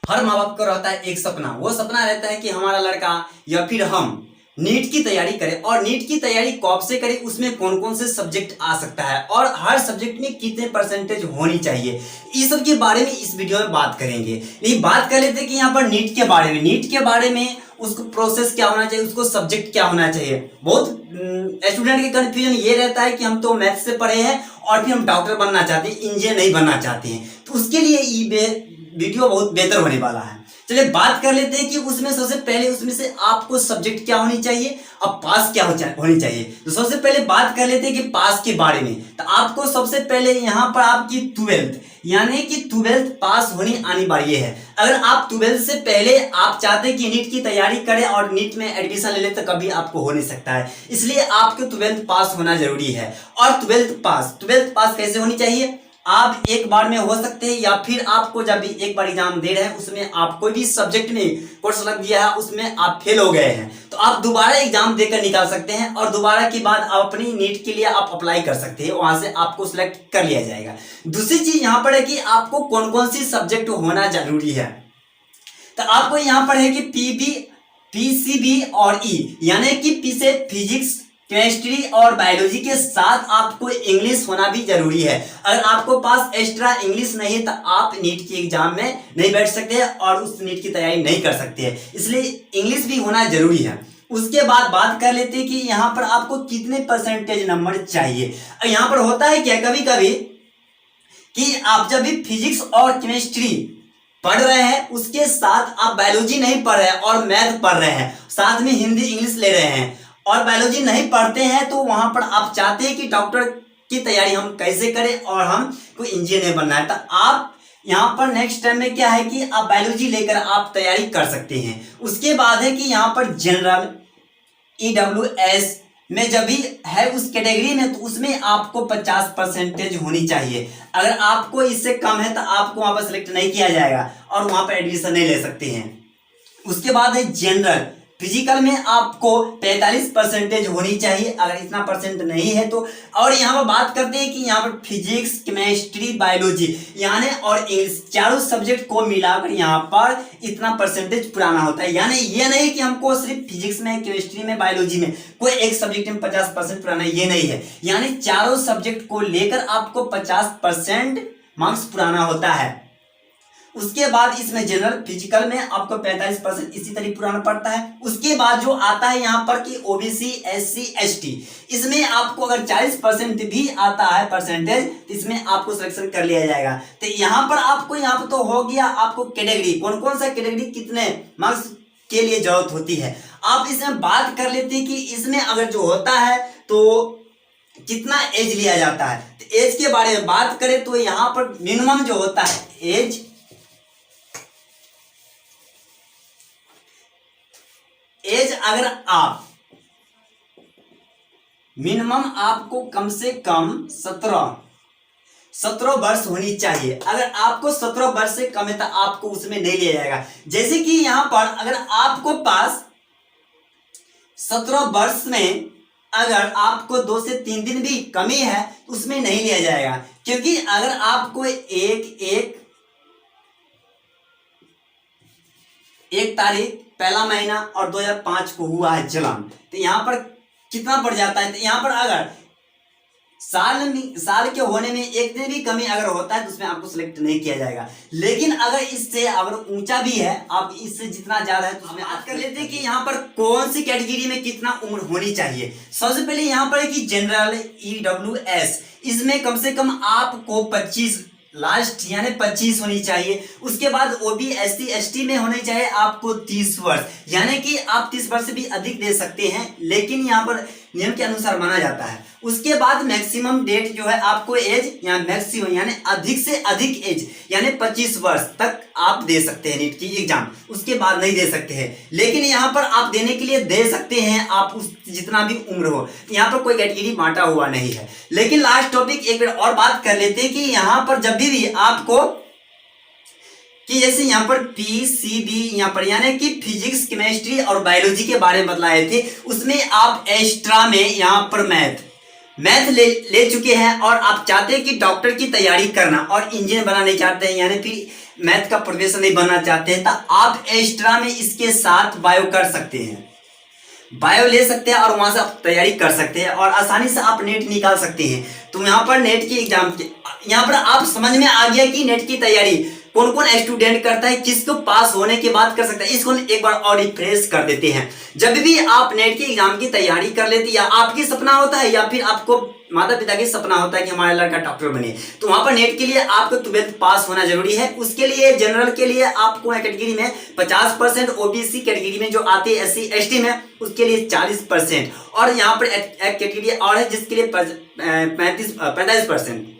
हर माँ बाप का रहता है एक सपना। वो सपना रहता है कि हमारा लड़का या फिर हम नीट की तैयारी करें, और नीट की तैयारी कब से करें, उसमें कौन कौन से सब्जेक्ट आ सकता है और हर सब्जेक्ट में कितने परसेंटेज होनी चाहिए, इस सब के बारे में इस वीडियो में बात करेंगे। लेकिन बात कर लेते हैं कि यहाँ पर नीट के बारे में उसको प्रोसेस क्या होना चाहिए, उसको सब्जेक्ट क्या होना चाहिए। बहुत स्टूडेंट के कंफ्यूजन ये रहता है कि हम तो मैथ से पढ़े हैं और फिर हम डॉक्टर बनना चाहते हैं, इंजीनियर नहीं बनना चाहते हैं, तो उसके लिए ये वीडियो बहुत बेहतर होने वाला है। चलिए बात कर लेते हैं कि उसमें सबसे पहले उसमें से आपको सब्जेक्ट क्या होनी चाहिए और पास क्या होनी चाहिए। तो सबसे पहले बात कर लेते हैं कि पास के बारे में। तो आपको सबसे पहले यहाँ पर आपकी 12th यानी कि 12th पास होनी अनिवार्य है। अगर आप 12th से पहले आप चाहते हैं कि नीट की तैयारी करें और नीट में एडमिशन ले ले, तो कभी आपको हो नहीं सकता है, इसलिए आपको 12th पास होना जरूरी है। और 12th पास कैसे होनी चाहिए, आप एक बार में हो सकते हैं या फिर आपको जब भी एक बार एग्जाम दे रहे हैं उसमें आप कोई भी सब्जेक्ट में कोर्स लग गया है, उसमें आप फेल हो गए हैं, तो आप दोबारा एग्जाम देकर निकाल सकते हैं और दोबारा के बाद आप अपनी नीट के लिए आप अप्लाई कर सकते हैं, वहां से आपको सिलेक्ट कर लिया जाएगा। दूसरी चीज यहाँ पर है कि आपको कौन कौन सी सब्जेक्ट होना जरूरी है। तो आपको यहाँ पर है कि पीसीबी और ई, यानी कि पी से फिजिक्स, केमिस्ट्री और बायोलॉजी के साथ आपको इंग्लिश होना भी जरूरी है। अगर आपको पास एक्स्ट्रा इंग्लिश नहीं है तो आप नीट की एग्जाम में नहीं बैठ सकते हैं और उस नीट की तैयारी नहीं कर सकते हैं, इसलिए इंग्लिश भी होना जरूरी है। उसके बाद बात कर लेते हैं कि यहाँ पर आपको कितने परसेंटेज नंबर चाहिए। यहाँ पर होता है क्या कभी कभी कि आप जब भी फिजिक्स और केमिस्ट्री पढ़ रहे हैं उसके साथ आप बायोलॉजी नहीं पढ़ रहे हैं और मैथ पढ़ रहे हैं, साथ में हिंदी इंग्लिश ले रहे हैं और बायोलॉजी नहीं पढ़ते हैं, तो वहां पर आप चाहते हैं कि डॉक्टर की तैयारी हम कैसे करें और हम कोई इंजीनियर बनना है, तो आप यहाँ पर नेक्स्ट टाइम में क्या है कि आप बायोलॉजी लेकर आप तैयारी कर सकते हैं। उसके बाद है कि यहाँ पर जनरल EWS में जब भी है उस कैटेगरी में, तो उसमें आपको 50% होनी चाहिए। अगर आपको इससे कम है तो आपको वहां पर सिलेक्ट नहीं किया जाएगा और वहां पर एडमिशन नहीं ले सकते हैं। उसके बाद है जनरल फिजिकल में आपको 45% होनी चाहिए, अगर इतना परसेंट नहीं है तो। और यहाँ पर बात करते हैं कि यहाँ पर फिजिक्स, केमिस्ट्री, बायोलॉजी यानी और इंग्लिश चारों सब्जेक्ट को मिलाकर यहाँ पर इतना परसेंटेज पुराना होता है। यानी ये नहीं कि हमको सिर्फ फिजिक्स में, केमिस्ट्री में, बायोलॉजी में कोई एक सब्जेक्ट में 50% पुराना, ये नहीं है। यानी चारों सब्जेक्ट को लेकर आपको 50% मार्क्स पुराना होता है। उसके बाद इसमें जनरल फिजिकल में आपको 45% इसी तरह पुराना पड़ता है। उसके बाद जो आता है यहाँ पर कि ओबीसी, SC, ST, इसमें आपको अगर 40% भी आता है परसेंटेज, तो इसमें आपको सिलेक्शन कर लिया जाएगा। तो यहाँ पर आपको यहाँ पर तो हो गया आपको कैटेगरी, कौन कौन सा कैटेगरी कितने मार्क्स के लिए जरूरत होती है। आप इसमें बात कर लेते हैं कि इसमें अगर जो होता है तो कितना एज लिया जाता है। तो एज के बारे में बात करें तो यहाँ पर मिनिमम जो होता है एज अगर आप मिनिमम आपको कम से कम 17 वर्ष होनी चाहिए। अगर आपको 17 वर्ष से कम है तो आपको उसमें नहीं लिया जाएगा। जैसे कि यहां पर अगर आपको पास 17 वर्ष में अगर आपको 2 से 3 दिन भी कमी है तो उसमें नहीं लिया जाएगा, क्योंकि अगर आपको एक तारीख पहला महीना और 2005 को हुआ है जन्म, तो यहाँ पर कितना पड़ जाता है। तो यहाँ पर अगर साल के होने में एक दिन भी कमी अगर होता है तो उसमें आपको सिलेक्ट नहीं किया जाएगा। लेकिन अगर इससे अगर ऊंचा भी है, आप इससे जितना ज्यादा है तो उसमें बात कर लेते हैं कि यहाँ पर कौन सी कैटेगरी में कितना उम्र होनी चाहिए। सबसे पहले यहाँ पर है कि जनरल EWS, इसमें कम से कम आपको 25 लास्ट यानी 25 होनी चाहिए। उसके बाद OB, SC, ST में होनी चाहिए आपको 30 वर्ष, यानी कि आप 30 वर्ष से भी अधिक दे सकते हैं, लेकिन यहाँ पर नियम के अनुसार माना जाता है। उसके बाद मैक्सिमम डेट जो है आपको एज या मैक्सिमम यानी अधिक से अधिक एज यानी 25 वर्ष तक आप दे सकते हैं नीट की एग्जाम, उसके बाद नहीं दे सकते हैं। लेकिन यहाँ पर आप देने के लिए दे सकते हैं आप उस जितना भी उम्र हो, यहाँ पर कोई कैटेगरी बांटा हुआ नहीं है। लेकिन लास्ट टॉपिक एक और बात कर लेते हैं कि यहाँ पर जब भी आपको कि जैसे यहाँ पर PCB यहाँ पर यानी कि फिजिक्स, केमिस्ट्री और बायोलॉजी के बारे में बतलाए थे, उसमें आप एक्स्ट्रा में यहाँ पर मैथ ले चुके हैं और आप चाहते हैं कि डॉक्टर की तैयारी करना और इंजीनियर बनना नहीं चाहते हैं, यानी फिर मैथ का प्रोफेसर नहीं बनना चाहते हैं, तो आप एक्स्ट्रा में इसके साथ बायो कर सकते हैं। बायो ले सकते हैं और वहां से आप तैयारी कर सकते हैं और आसानी से आप नेट निकाल सकते हैं। तो यहाँ पर नेट की एग्जाम यहाँ पर आप समझ में आ गया कि नेट की तैयारी कौन कौन स्टूडेंट करता है, किसको पास होने के बाद कर सकता है। इसको एक बार और रिफ्रेश कर देते हैं। जब भी आप नेट की एग्जाम की तैयारी कर लेते हैं, या आपकी सपना होता है या फिर आपको माता पिता की सपना होता है कि हमारा लड़का डॉक्टर बने, तो वहां पर नेट के लिए आपको 12th पास होना जरूरी है। उसके लिए जनरल के लिए आपको कैटेगरी में 50%, ओबीसी कैटेगरी में जो आती है SC ST में उसके लिए 40%, और यहाँ पर एक कैटेगरी और है जिसके लिए 45%।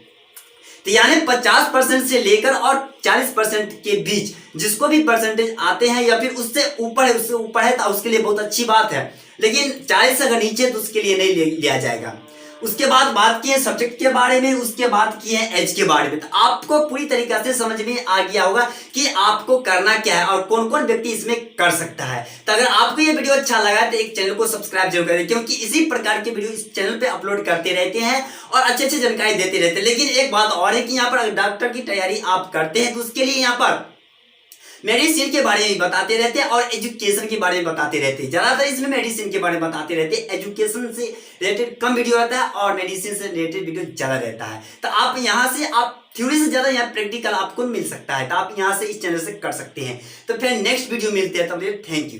तो यानी 50% से लेकर और 40% के बीच जिसको भी परसेंटेज आते हैं या फिर उससे ऊपर है तो उसके लिए बहुत अच्छी बात है, लेकिन 40 अगर नीचे है तो उसके लिए नहीं लिया जाएगा। उसके बाद बात की है सब्जेक्ट के बारे में, उसके बाद की है एज के बारे में। तो आपको पूरी तरीके से समझ में आ गया होगा कि आपको करना क्या है और कौन कौन व्यक्ति इसमें कर सकता है। तो अगर आपको ये वीडियो अच्छा लगा तो एक चैनल को सब्सक्राइब जरूर करें, क्योंकि इसी प्रकार के वीडियो इस चैनल पे अपलोड करते रहते हैं और अच्छी जानकारी देते रहते हैं। लेकिन एक बात और है कि यहाँ पर अगर डॉक्टर की तैयारी आप करते हैं तो उसके लिए यहाँ पर मेडिसिन के बारे में बताते रहते हैं और एजुकेशन के बारे में बताते रहते हैं। ज्यादातर इसमें मेडिसिन के बारे में बताते रहते हैं, एजुकेशन से रिलेटेड कम वीडियो रहता है और मेडिसिन से रिलेटेड वीडियो ज्यादा रहता है। तो आप यहाँ से आप थ्योरी से ज्यादा यहाँ प्रैक्टिकल आपको मिल सकता है, तो आप यहाँ से इस चैनल से कर सकते हैं। तो फिर नेक्स्ट वीडियो मिलते हैं, तब थैंक यू।